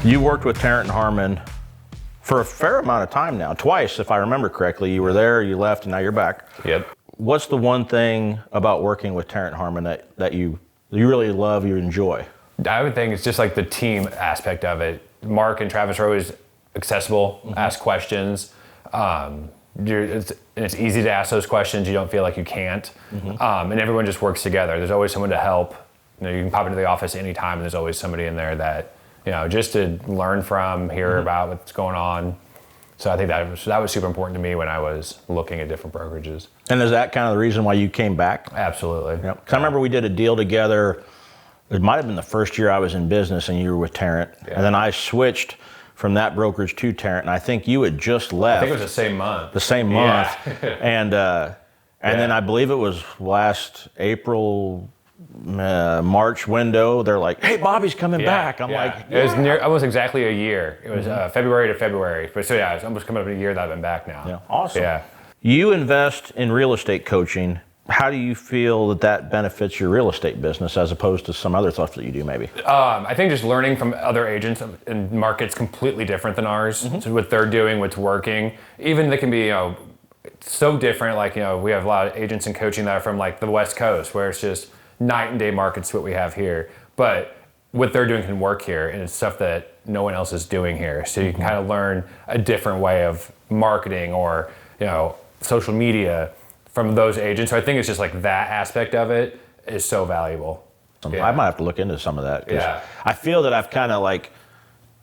You worked with Tarrant and Harmon for a fair amount of time now, twice, if I remember correctly. You were there, you left, and now you're back. Yep. What's the one thing about working with Tarrant and Harmon that you really love, you enjoy? I would think it's just like the team aspect of it. Mark and Travis are always accessible, ask questions. It's easy to ask those questions. You don't feel like you can't. And everyone just works together. There's always someone to help. You can pop into the office anytime, and there's always somebody in there that, just to learn from, hear about what's going on. So I think that was super important to me when I was looking at different brokerages. And is that kind of the reason why you came back? Absolutely. Yep. 'Cause I remember we did a deal together. It might have been the first year I was in business and you were with Tarrant. Yeah. And then I switched from that brokerage to Tarrant, and I think you had just left. I think it was the same month. The same month. And then I believe it was last April, March window. They're like, "Hey, Bobby's coming back." I'm like, It was almost exactly a year. It was February to February. But so it's almost coming up a year that I've been back now. Yeah, awesome. Yeah. You invest in real estate coaching. How do you feel that benefits your real estate business as opposed to some other stuff that you do maybe? I think just learning from other agents in markets completely different than ours. So what they're doing, what's working. Even they can be, so different. Like, we have a lot of agents in coaching that are from like the West Coast, where it's just night and day markets to what we have here. But what they're doing can work here, and it's stuff that no one else is doing here. So you can kind of learn a different way of marketing or, social media from those agents. So I think it's just like that aspect of it is so valuable. I might have to look into some of that. Yeah. I feel that I've kind of like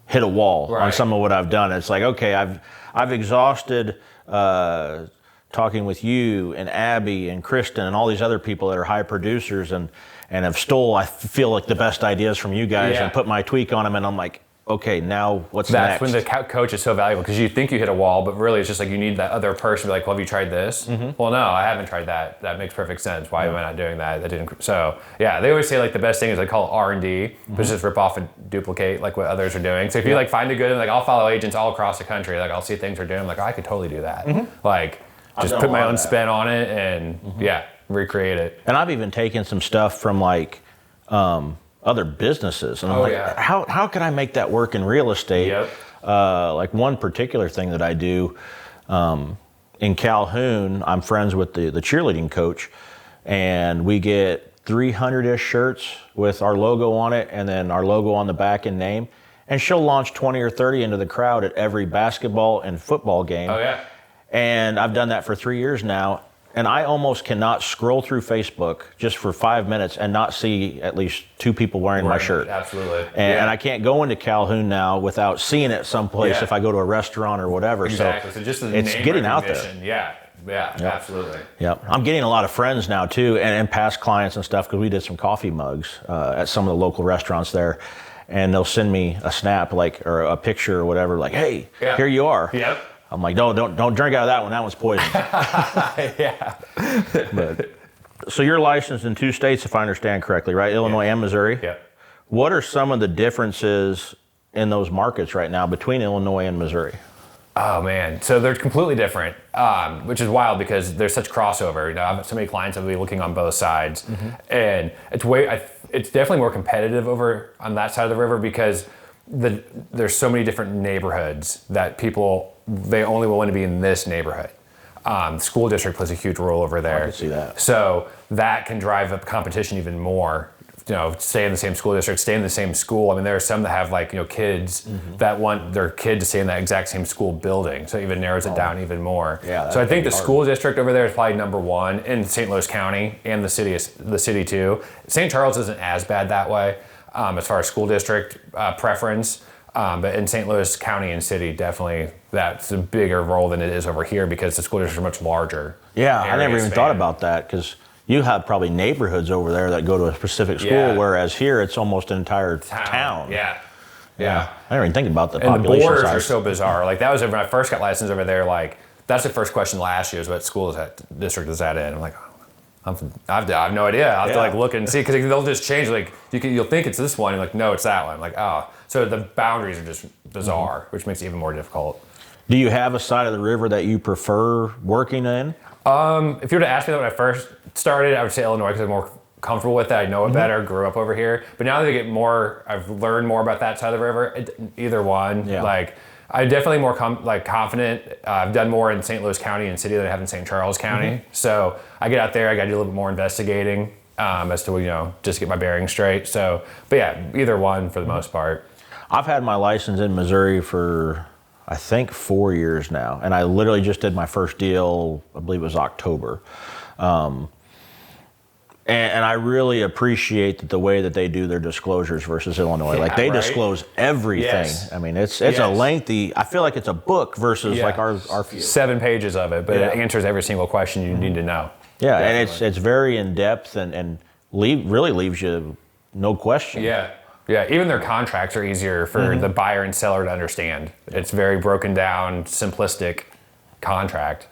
hit a wall on some of what I've done. It's like, okay, I've exhausted talking with you and Abby and Kristen and all these other people that are high producers and have stole, I feel like, the best ideas from you guys and put my tweak on them. And I'm like, okay, now what's next? That's when the coach is so valuable, because you think you hit a wall, but really it's just like you need that other person to be like, well, have you tried this? Well, no, I haven't tried that. That makes perfect sense. Why am I not doing that? That didn't. So yeah, they always say like the best thing is they call it R&D, but it's just rip off and duplicate like what others are doing. So if you like find a good, like I'll follow agents all across the country, like I'll see things they're doing, like I could totally do that. Like just put my own spin on it and recreate it. And I've even taken some stuff from like other businesses, and I'm like, how can I make that work in real estate? Like one particular thing that I do in Calhoun, I'm friends with the cheerleading coach, and we get 300-ish shirts with our logo on it, and then our logo on the back and name, and she'll launch 20 or 30 into the crowd at every basketball and football game. And I've done that for 3 years now. And I almost cannot scroll through Facebook just for 5 minutes and not see at least 2 people wearing my shirt. Absolutely. And I can't go into Calhoun now without seeing it someplace if I go to a restaurant or whatever. Exactly. So just it's getting out there. Absolutely. I'm getting a lot of friends now too, and past clients and stuff, because we did some coffee mugs at some of the local restaurants there. And they'll send me a snap or a picture or whatever, like, hey, here you are. I'm like, no, don't drink out of that one. That one's poison. So you're licensed in 2 states, if I understand correctly, right? Illinois and Missouri? What are some of the differences in those markets right now between Illinois and Missouri? Oh man, so they're completely different, which is wild because there's such crossover. I have so many clients that will be looking on both sides, and it's definitely more competitive over on that side of the river because there's so many different neighborhoods that they only want to be in this neighborhood. The school district plays a huge role over there. I can see that. So that can drive up competition even more. Stay in the same school district, stay in the same school. I mean, there are some that have kids that want their kid to stay in that exact same school building. So it even narrows it down even more. So I think the school district over there is probably number one in St. Louis County and the city too. St. Charles isn't as bad that way as far as school district preference. But in St. Louis County and city, definitely that's a bigger role than it is over here because the school districts are much larger. I never even thought about that, because you have probably neighborhoods over there that go to a specific school, whereas here it's almost an entire town. I didn't even think about the population and the borders size. are so bizarre. Like that was when I first got licensed over there. Like that's the first question last year is what school is that district is that in? I'm like, I have no idea. I have to look and see, because they'll just change. Like you'll think it's this one, and like no, it's that one. I'm like so the boundaries are just bizarre, which makes it even more difficult. Do you have a side of the river that you prefer working in? If you were to ask me that when I first started, I would say Illinois because it's more comfortable with it. I know it better, grew up over here. But now that I get more, I've learned more about that side of the river, either one. Yeah. Like, I'm definitely more confident. I've done more in St. Louis County and City than I have in St. Charles County. So I get out there, I got to do a little bit more investigating as to, just get my bearings straight. So, but yeah, either one for the most part. I've had my license in Missouri for, I think, 4 years now. And I literally just did my first deal, I believe it was October. And I really appreciate the way that they do their disclosures versus Illinois. Like they disclose everything. Yes. I mean, it's a lengthy, I feel like it's a book versus like our few. 7 pages of it, but it answers every single question you need to know. Yeah, definitely. And it's very in depth and really leaves you no question. Yeah. Yeah, even their contracts are easier for the buyer and seller to understand. It's very broken down, simplistic contract.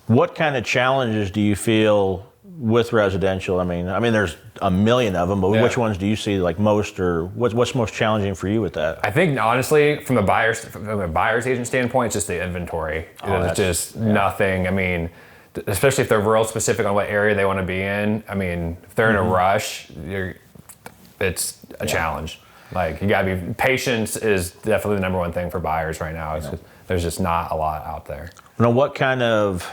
What kind of challenges do you feel with residential? I mean, there's a million of them, but which ones do you see like most, or what's most challenging for you with that? I think honestly, from a buyer's agent standpoint, it's just the inventory. It's just nothing. I mean, especially if they're real specific on what area they want to be in. I mean, if they're in a rush, it's a challenge. Like, you gotta be, patience is definitely the number one thing for buyers right now. There's just not a lot out there. What kind of,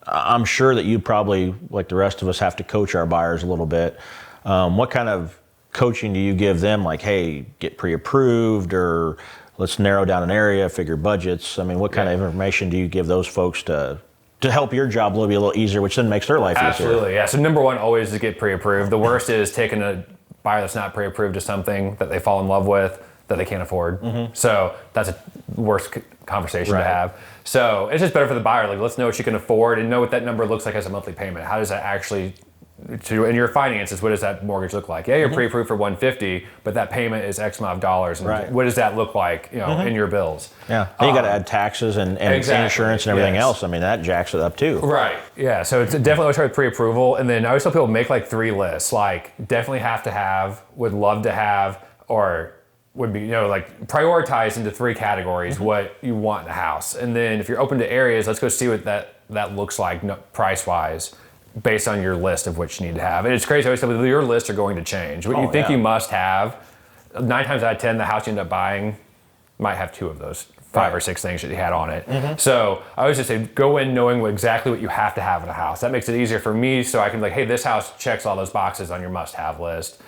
I'm sure that you probably, like the rest of us, have to coach our buyers a little bit. What kind of coaching do you give them? Like, hey, get pre-approved, or let's narrow down an area, figure budgets. I mean, what kind of information do you give those folks to help your job be a little easier, which then makes their life easier? Absolutely, yeah. So number one, always is get pre-approved. The worst is taking a buyer that's not pre-approved to something that they fall in love with that they can't afford. So that's a worst conversation to have. So it's just better for the buyer. Like, let's know what you can afford and know what that number looks like as a monthly payment. How does that actually, in your finances, what does that mortgage look like? Yeah, you're pre-approved for $150, but that payment is X amount of dollars. And what does that look like, in your bills? Yeah, and you got to add taxes and insurance and everything else. I mean, that jacks it up too. Right. Yeah. So it's definitely always start with pre-approval, and then I always tell people make like 3 lists. Like, definitely have to have, would love to have, or would be, like, prioritize into 3 categories what you want in the house. And then if you're open to areas, let's go see what that looks like price-wise based on your list of what you need to have. And it's crazy, I always tell people, your lists are going to change. What you think you must have, 9 times out of 10, the house you end up buying might have 2 of those 5 or 6 things that you had on it. So I always just say, go in knowing exactly what you have to have in a house. That makes it easier for me, so I can be like, hey, this house checks all those boxes on your must-have list.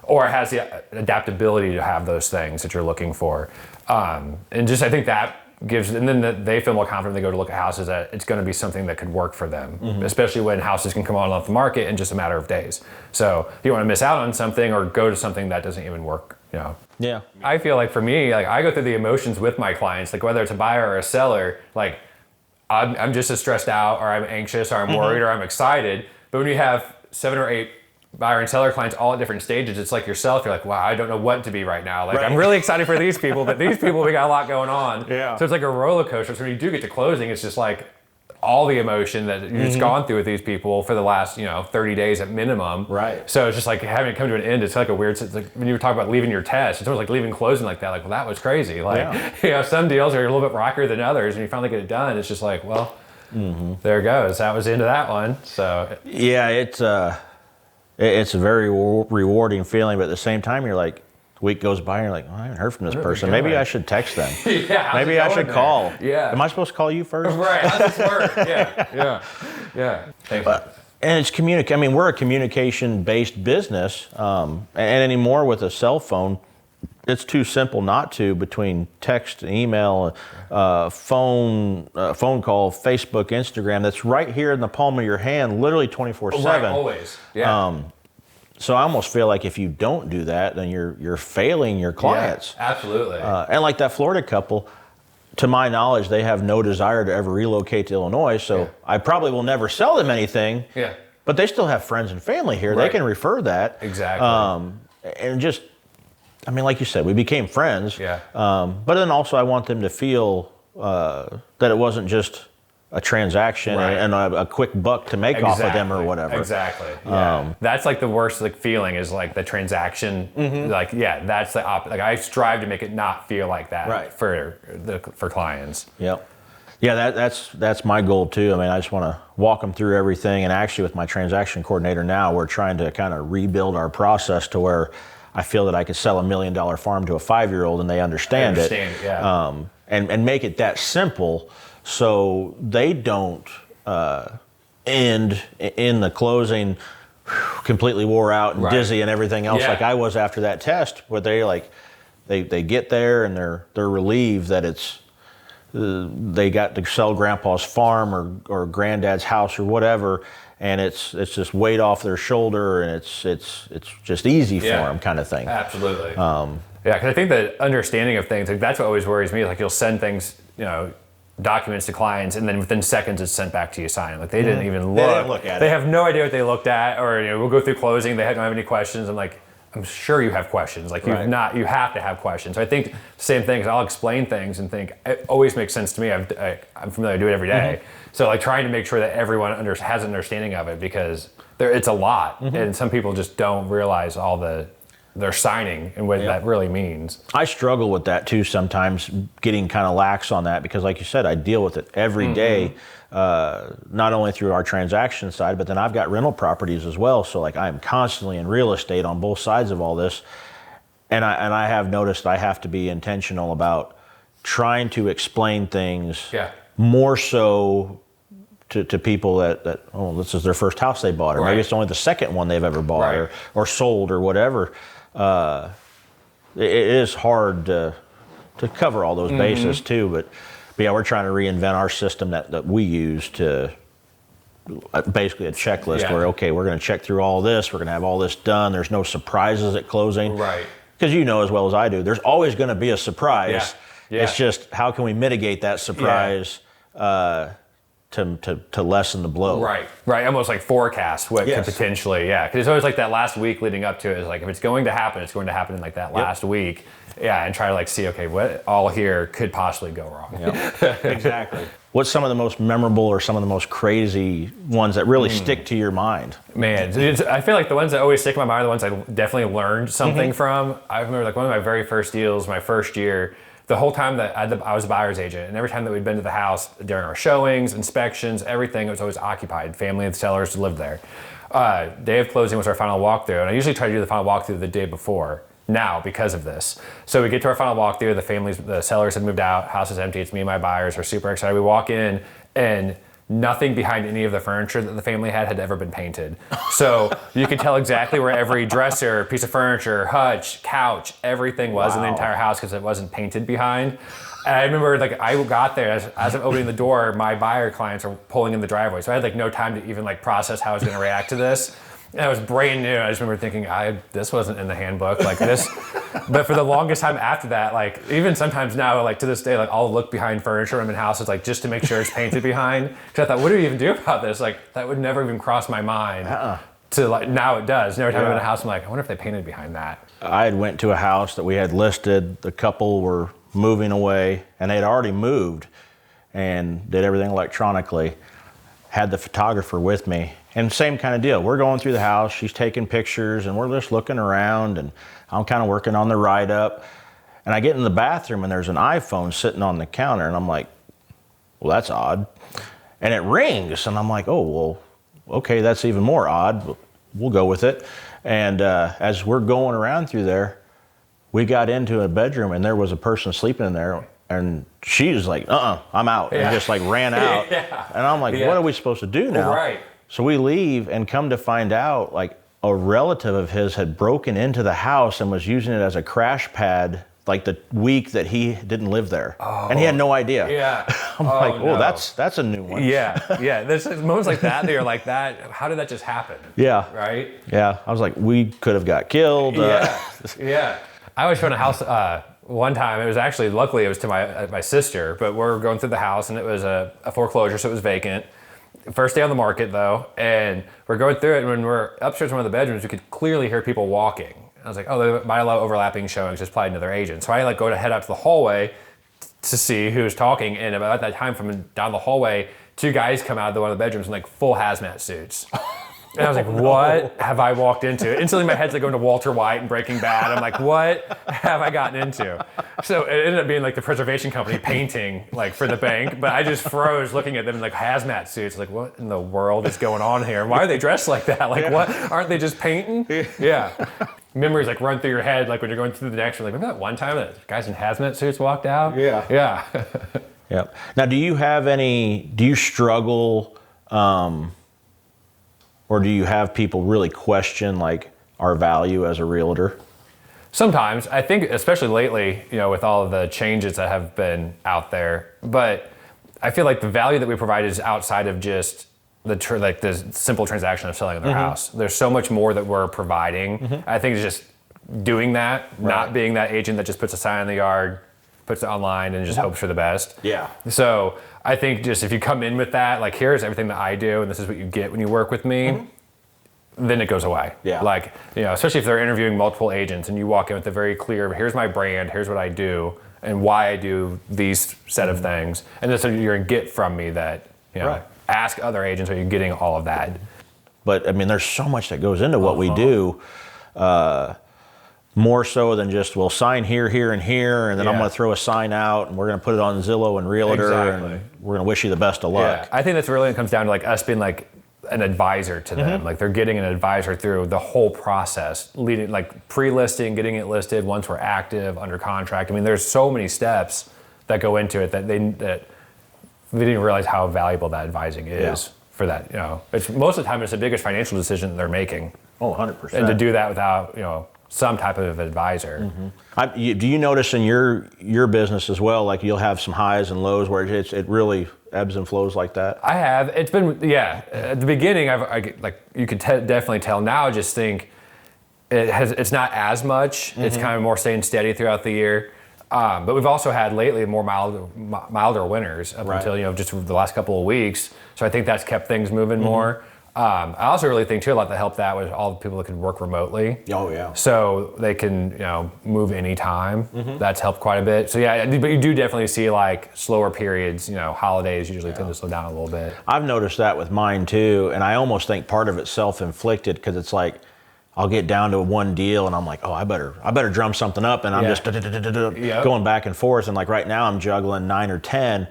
Or it has the adaptability to have those things that you're looking for. And just, I think that gives, and then they feel more confident when they go to look at houses that it's going to be something that could work for them, especially when houses can come on off the market in just a matter of days. So if you want to miss out on something or go to something that doesn't even work, Yeah. I feel like for me, like, I go through the emotions with my clients, like whether it's a buyer or a seller, like I'm just as stressed out, or I'm anxious, or I'm worried, or I'm excited. But when you have 7 or 8 buyer and seller clients all at different stages, it's like yourself, you're like, wow, I don't know what to be right now. Like, I'm really excited for these people, but these people, we got a lot going on. So it's like a roller coaster. So when you do get to closing, it's just like all the emotion that you've gone through with these people for the last, 30 days at minimum. So it's just like having it come to an end. It's like a weird, it's like when you talk about leaving your test, it's almost like leaving closing like that. Like, well, that was crazy. Like, some deals are a little bit rockier than others, and you finally get it done. It's just like, well, there it goes. That was the end of that one. So yeah, it's a very rewarding feeling, but at the same time, you're like, a week goes by and you're like, well, I haven't heard from this person. Maybe I should text them. Maybe I should call. Am I supposed to call you first? Right. How does this work? Yeah. Thank you. And it's we're a communication-based business, and anymore with a cell phone, it's too simple not to, between text, email, phone call, Facebook, Instagram. That's right here in the palm of your hand, literally 24/7. Right, always. Yeah. So I almost feel like if you don't do that, then you're failing your clients. Yeah, absolutely. And like that Florida couple, to my knowledge, they have no desire to ever relocate to Illinois. So I probably will never sell them anything. Yeah. But they still have friends and family here. Right. They can refer that. Exactly. And just, like you said, we became friends. Yeah. But then also I want them to feel that it wasn't just a transaction and a quick buck to make off of them or whatever. Exactly. Yeah. That's like the worst feeling is like the transaction. Like, that's the opposite. Like, I strive to make it not feel like that for clients. Yep. Yeah, that's my goal too. I mean, I just want to walk them through everything. And actually, with my transaction coordinator now, we're trying to kind of rebuild our process to where I feel that I could sell $1 million farm to a 5-year-old and they understand it. Yeah. And make it that simple so they don't end in the closing completely wore out and dizzy and everything else like I was after that test, where they get there and they're relieved that it's they got to sell grandpa's farm or granddad's house or whatever, and it's just weight off their shoulder, and it's just easy for them, kind of thing. Absolutely. Yeah, because I think the understanding of things, like, that's what always worries me. Like, you'll send things, documents to clients, and then within seconds it's sent back to you signed. Like, they didn't even look. They didn't look at it. They have no idea what they looked at, or we'll go through closing. They don't have any questions. I'm like, I'm sure you have questions. Like, you have to have questions. So I think the same thing is I'll explain things and think it always makes sense to me. I'm familiar, I do it every day. So like trying to make sure that everyone has an understanding of it, because it's a lot, and some people just don't realize all they're signing and what that really means. I struggle with that too sometimes, getting kind of lax on that, because like you said, I deal with it every day. Not only through our transaction side, but then I've got rental properties as well. So like I'm constantly in real estate on both sides of all this. And I have noticed I have to be intentional about trying to explain things more so to people that this is their first house they bought, or maybe it's only the second one they've ever bought or sold or whatever. It is hard to cover all those bases too, but yeah, we're trying to reinvent our system that we use to basically a checklist where, okay, we're going to check through all this. We're going to have all this done. There's no surprises at closing. Right. Because as well as I do, there's always going to be a surprise. Yeah. It's just how can we mitigate that surprise to lessen the blow. Right. Almost like forecast what could potentially, because it's always like that last week leading up to it is like, if it's going to happen, it's going to happen in like that last week. Yeah, and try to like see, okay, what all here could possibly go wrong. Exactly. What's some of the most memorable or some of the most crazy ones that really stick to your mind? Man, I feel like the ones that always stick in my mind are the ones I definitely learned something from. I remember like one of my very first deals, my first year, the whole time that I was a buyer's agent, and every time that we'd been to the house during our showings, inspections, everything, it was always occupied. Family and sellers lived there. Day of closing was our final walkthrough, and I usually try to do the final walkthrough the day before. Now, because of this. So we get to our final walkthrough, the sellers had moved out, house is empty, it's me and my buyers, we're super excited. We walk in, and nothing behind any of the furniture that the family had ever been painted. So you could tell exactly where every dresser, piece of furniture, hutch, couch, everything was in the entire house, because it wasn't painted behind. And I remember like I got there, as I'm opening the door, my buyer clients are pulling in the driveway. So I had like no time to even like process how I was gonna react to this. And it was brand new. I just remember thinking, this wasn't in the handbook, like this. But for the longest time after that, like even sometimes now, like to this day, like I'll look behind furniture in houses, like just to make sure it's painted behind. Because I thought, what do we even do about this? Like that would never even cross my mind. To like now it does. Every time I'm in a house, I'm like, I wonder if they painted behind that. I had went to a house that we had listed. The couple were moving away, and they'd already moved, and did everything electronically. Had the photographer with me. And same kind of deal. We're going through the house, she's taking pictures, and we're just looking around, and I'm kind of working on the write-up. And I get in the bathroom, and there's an iPhone sitting on the counter, and I'm like, well, that's odd. And it rings, and I'm like, oh, well, okay, that's even more odd. We'll go with it. And as we're going around through there, we got into a bedroom, and there was a person sleeping in there, and she was like, I'm out, and just like ran out. And I'm like, what are we supposed to do now? Right. So we leave, and come to find out, like a relative of his had broken into the house and was using it as a crash pad, like the week that he didn't live there, and he had no idea. I'm like, no. That's a new one. There's moments like that. You're like, how did that just happen? Right. I was like, we could have got killed. I was showing a house one time. It was actually, luckily, it was to my sister, but we're going through the house, and it was a foreclosure, so it was vacant. First day on the market though, and we're going through it, and when we're upstairs in one of the bedrooms, we could clearly hear people walking. I was like, they might allow overlapping showings, just probably another agent. So I like go to head out to the hallway to see who's talking, and about that time from down the hallway, two guys come out of one of the bedrooms in like full hazmat suits. And I was like, what have I walked into? Instantly my head's like going to Walter White and Breaking Bad. I'm like, what have I gotten into? So it ended up being like the preservation company painting like for the bank, but I just froze looking at them in like hazmat suits. Like, what in the world is going on here? Why are they dressed like that? Like, what? Aren't they just painting? Yeah. Memories like run through your head like when you're going through the next. You're like, remember that one time that guys in hazmat suits walked out? Yeah. Yeah. Yep. Now, do you struggle, or do you have people really question like our value as a realtor? Sometimes. I think especially lately, with all of the changes that have been out there, but I feel like the value that we provide is outside of just the simple transaction of selling their house. There's so much more that we're providing. I think it's just doing that, not being that agent that just puts a sign in the yard, puts it online and just hopes for the best. Yeah. So I think just if you come in with that, like here's everything that I do and this is what you get when you work with me, then it goes away. Yeah. Like, especially if they're interviewing multiple agents and you walk in with a very clear, here's my brand, here's what I do and why I do these set of things. And this is what you're going to get from me that, ask other agents, are you getting all of that? But I mean, there's so much that goes into what we do. More so than just, we'll sign here, here, and here, and then I'm going to throw a sign out, and we're going to put it on Zillow and Realtor, and we're going to wish you the best of luck. Yeah. I think that's really when it comes down to like us being like an advisor to them. Like they're getting an advisor through the whole process, leading like pre-listing, getting it listed, once we're active, under contract. I mean, there's so many steps that go into it that they didn't realize how valuable that advising is for that. It's most of the time it's the biggest financial decision that they're making. Oh, 100%. And to do that without, some type of advisor. Do you notice in your business as well, like you'll have some highs and lows where it really ebbs and flows like that? I have. It's been, at the beginning, you could definitely tell. Now I just think it's not as much. It's kind of more staying steady throughout the year. But we've also had lately more milder winters up until, just the last couple of weeks. So I think that's kept things moving more. I also really think too a lot that helped that was all the people that could work remotely. Oh yeah. So they can move anytime. That's helped quite a bit. So but you do definitely see like slower periods. Holidays usually tend to slow down a little bit. I've noticed that with mine too, and I almost think part of it's self-inflicted because it's like I'll get down to one deal and I'm like, oh, I better drum something up, and I'm just going back and forth, and like right now I'm juggling 9 or 10,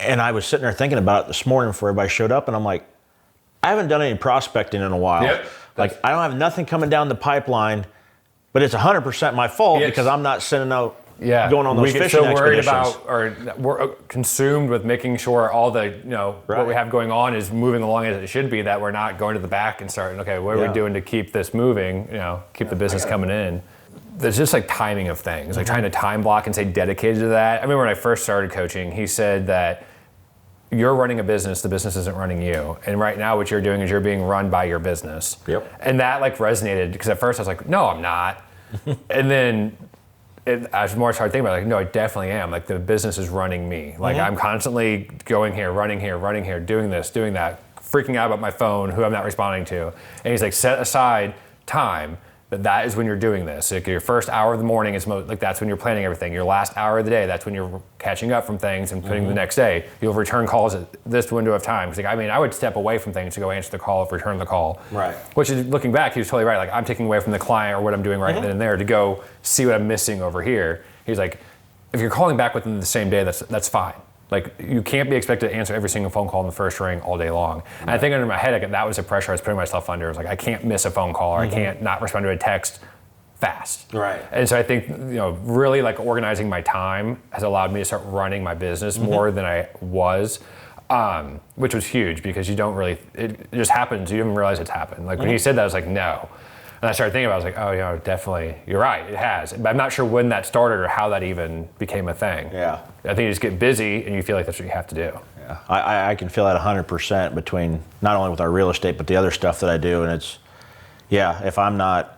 and I was sitting there thinking about it this morning before everybody showed up, and I'm like, I haven't done any prospecting in a while. Like I don't have nothing coming down the pipeline, but it's 100% my fault because I'm not sending out, going on those fishing expeditions. We get so worried about, or we're consumed with making sure all the, what we have going on is moving along as it should be, that we're not going to the back and starting, okay, what are we doing to keep this moving, keep the business coming in. There's just like timing of things, like trying to time block and stay dedicated to that. I remember when I first started coaching, he said that you're running a business, the business isn't running you. And right now what you're doing is you're being run by your business. And that like resonated, because at first I was like, no, I'm not. And then I was more started thinking about it, like, no, I definitely am. Like the business is running me. Like I'm constantly going here, running here, doing this, doing that, freaking out about my phone, who I'm not responding to. And he's like, set aside time. That is when you're doing this. Like your first hour of the morning is that's when you're planning everything. Your last hour of the day, that's when you're catching up from things and putting the next day. You'll return calls at this window of time. Because I would step away from things to go answer the call, return the call. Right. Which is, looking back, he was totally right. Like I'm taking away from the client or what I'm doing right then and there to go see what I'm missing over here. He's like, if you're calling back within the same day, that's fine. Like you can't be expected to answer every single phone call in the first ring all day long. And I think under my head, that was the pressure I was putting myself under. It was like, I can't miss a phone call, or I can't not respond to a text fast. Right. And so I think, really like organizing my time has allowed me to start running my business more than I was, which was huge because it just happens. You don't even realize it's happened. Like when he said that, I was like, no. And I started thinking about it, I was like, oh, definitely, you're right, it has. But I'm not sure when that started or how that even became a thing. Yeah. I think you just get busy and you feel like that's what you have to do. Yeah. I can feel that 100% between not only with our real estate, but the other stuff that I do. And it's, if I'm not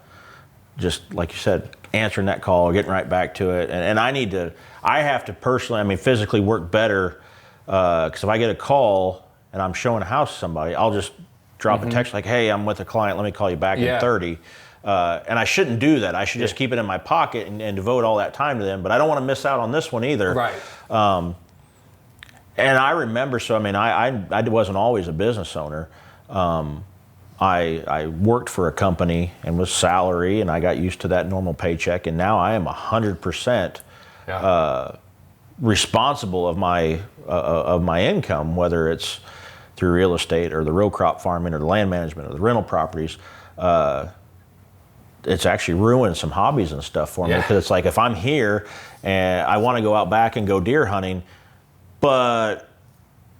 just, like you said, answering that call or getting right back to it. And I have to personally, physically work better, because if I get a call and I'm showing a house to somebody, I'll just drop a text like, hey, I'm with a client, let me call you back in 30. And I shouldn't do that. I should just keep it in my pocket and devote all that time to them. But I don't want to miss out on this one either. Right. And I remember, I wasn't always a business owner. I worked for a company and was salary, and I got used to that normal paycheck, and now I am 100% responsible of my income, whether it's through real estate or the row crop farming or the land management or the rental properties. It's actually ruined some hobbies and stuff for me, because it's like if I'm here and I want to go out back and go deer hunting, but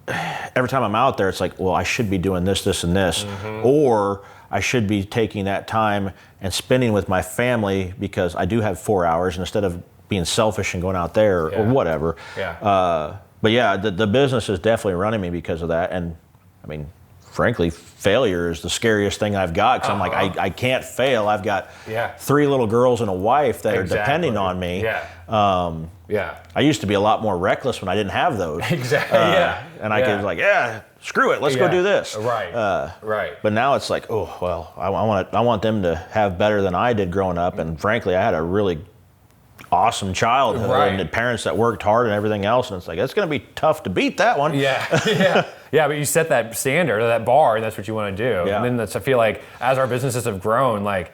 every time I'm out there, it's like, well, I should be doing this, this, and this, or I should be taking that time and spending with my family, because I do have 4 hours, and instead of being selfish and going out there or whatever. But yeah, the business is definitely running me because of that. And I mean, frankly, failure is the scariest thing I've got, because I'm like, I can't fail. I've got 3 little girls and a wife that are depending on me. I used to be a lot more reckless when I didn't have those. And I could like, screw it, let's go do this. But now it's like, oh, well, I want them to have better than I did growing up. And frankly, I had a really awesome childhood and parents that worked hard and everything else. And it's like, it's going to be tough to beat that one. But you set that standard or that bar, and that's what you want to do. And then I feel like as our businesses have grown, like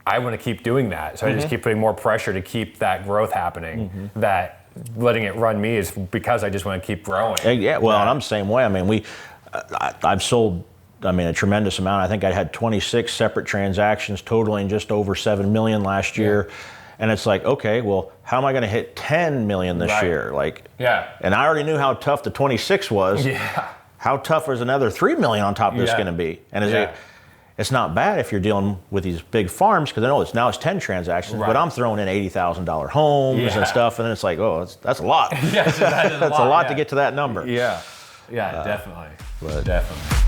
I want to keep doing that. So I just keep putting more pressure to keep that growth happening. That letting it run me is because I just want to keep growing. And I'm the same way. I mean, I've sold, a tremendous amount. I think I had 26 separate transactions totaling just over 7 million last year. And it's like, okay, well, how am I going to hit 10 million this year? Like, and I already knew how tough the 26 was. How tough is another 3 million on top of this going to be? And it's not bad if you're dealing with these big farms, because I know it's 10 transactions, but I'm throwing in $80,000 homes and stuff, and then it's like, oh, that's a lot. That's a lot to get to that number. Definitely. Definitely.